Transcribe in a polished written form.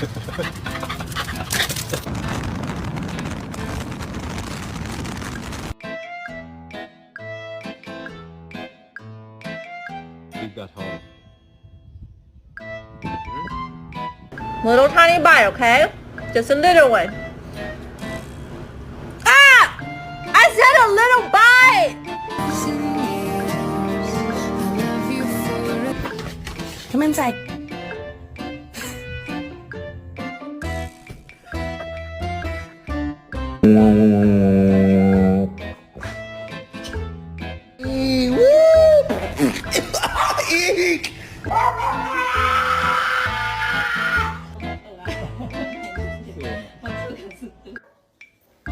Keep that hard. Little tiny bite, okay? Just a little one. Ah! I said a little bite! Come inside.